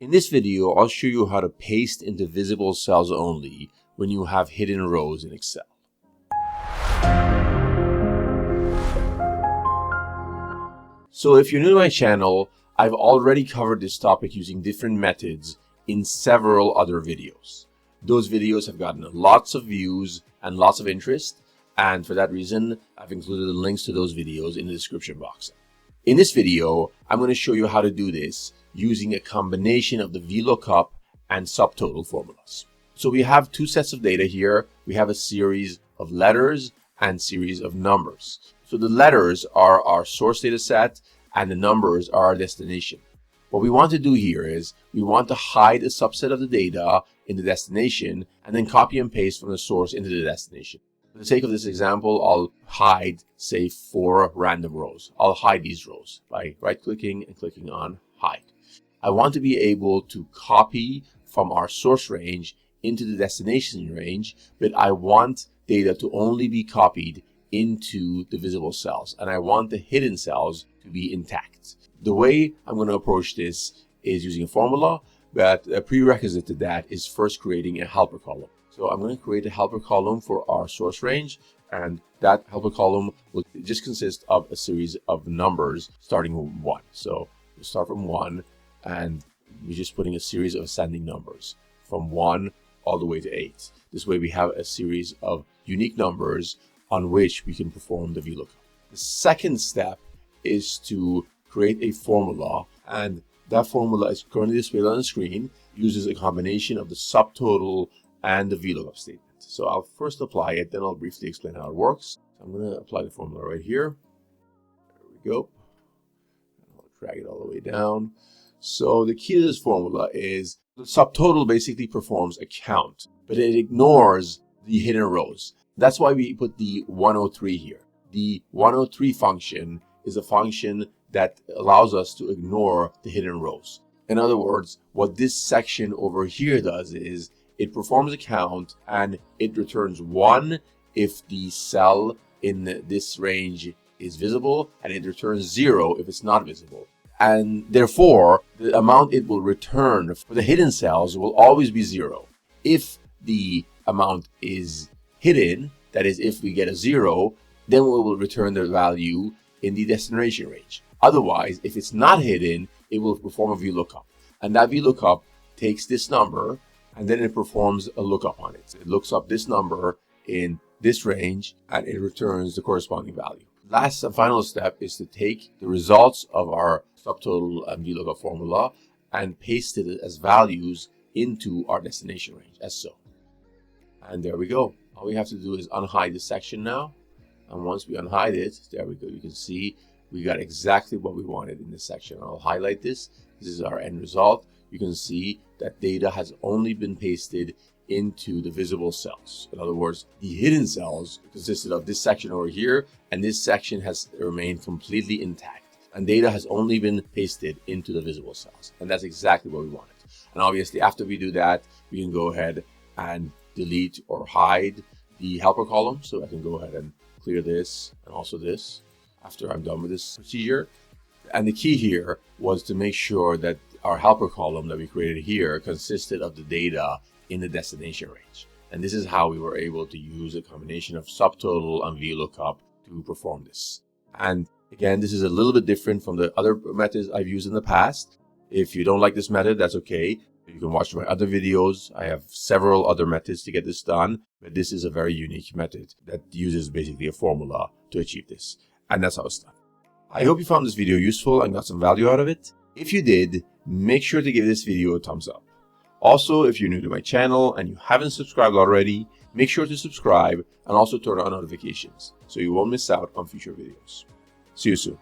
In this video, I'll show you how to paste into visible cells only when you have hidden rows in Excel. So if you're new to my channel, I've already covered this topic using different methods in several other videos. Those videos have gotten lots of views and lots of interest, and for that reason, I've included the links to those videos in the description box. In this video, I'm going to show you how to do this using a combination of the VLOOKUP and subtotal formulas. So we have two sets of data here. We have a series of letters and series of numbers. So the letters are our source data set and the numbers are our destination. What we want to do here is we want to hide a subset of the data in the destination and then copy and paste from the source into the destination. For the sake of this example, I'll hide, say, 4 random rows. I'll hide these rows by right-clicking and clicking on Hide. I want to be able to copy from our source range into the destination range, but I want data to only be copied into the visible cells, and I want the hidden cells to be intact. The way I'm going to approach this is using a formula, but a prerequisite to that is first creating a helper column. So I'm going to create a helper column for our source range, and that helper column will just consist of a series of numbers starting with 1. So we start from 1, and we're just putting a series of ascending numbers from 1 all the way to 8. This way we have a series of unique numbers on which we can perform the VLOOKUP. The second step is to create a formula, and that formula is currently displayed on the screen. It uses a combination of the subtotal and the VLOOKUP statement. So I'll first apply it, then I'll briefly explain how it works. I'm going to apply the formula right here. There we go. I'll drag it all the way down. So the key to this formula is the subtotal basically performs a count, but it ignores the hidden rows. That's why we put the 103 here. The 103 function is a function that allows us to ignore the hidden rows. In other words, what this section over here does is it performs a count and it returns 1 if the cell in this range is visible, and it returns 0 if it's not visible. And therefore, the amount it will return for the hidden cells will always be 0. If the amount is hidden, that is, if we get a 0, then we will return the value in the destination range. Otherwise, if it's not hidden, it will perform a VLOOKUP. And that VLOOKUP takes this number and then it performs a lookup on it. It looks up this number in this range and it returns the corresponding value. Last and final step is to take the results of our subtotal and VLOOKUP formula and paste it as values into our destination range, as so. And there we go. All we have to do is unhide this section now. And once we unhide it, there we go. You can see we got exactly what we wanted in this section. I'll highlight this. This is our end result. You can see that data has only been pasted into the visible cells. In other words, the hidden cells consisted of this section over here, and this section has remained completely intact. And data has only been pasted into the visible cells. And that's exactly what we wanted. And obviously, after we do that, we can go ahead and delete or hide the helper column. So I can go ahead and clear this and also this after I'm done with this procedure. And the key here was to make sure that our helper column that we created here consisted of the data in the destination range. And this is how we were able to use a combination of subtotal and VLOOKUP to perform this. And again, this is a little bit different from the other methods I've used in the past. If you don't like this method, that's okay. You can watch my other videos. I have several other methods to get this done, but this is a very unique method that uses basically a formula to achieve this. And that's how it's done. I hope you found this video useful and got some value out of it. If you did, make sure to give this video a thumbs up. Also, if you're new to my channel and you haven't subscribed already, make sure to subscribe and also turn on notifications so you won't miss out on future videos. See you soon.